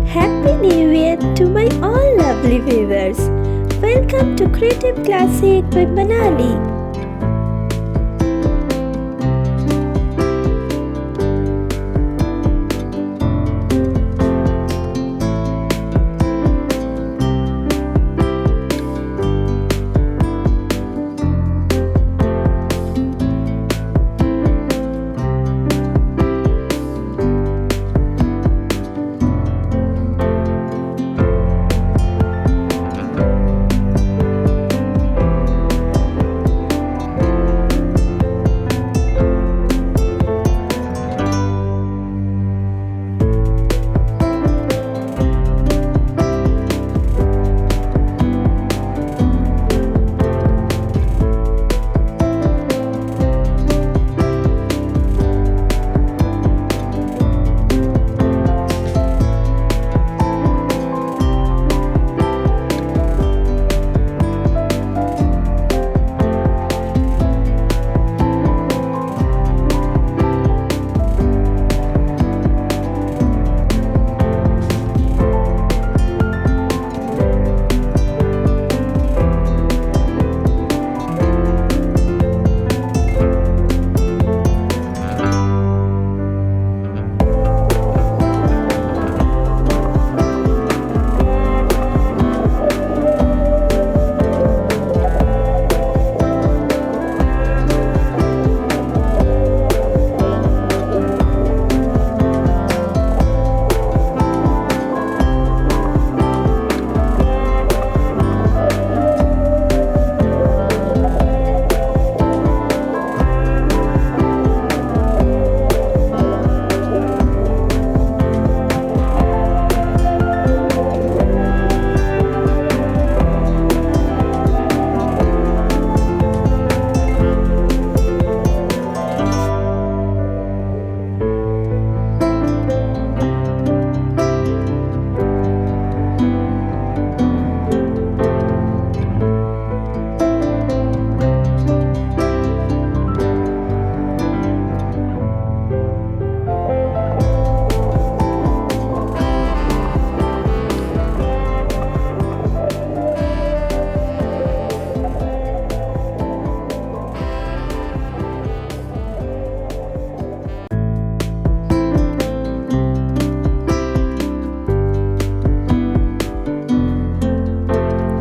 Happy New Year to my all lovely viewers. Welcome to Creative Classic with Manali.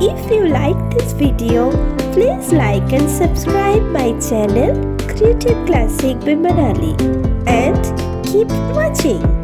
If you like this video, please like and subscribe my channel Creative Classic with Manali and keep watching.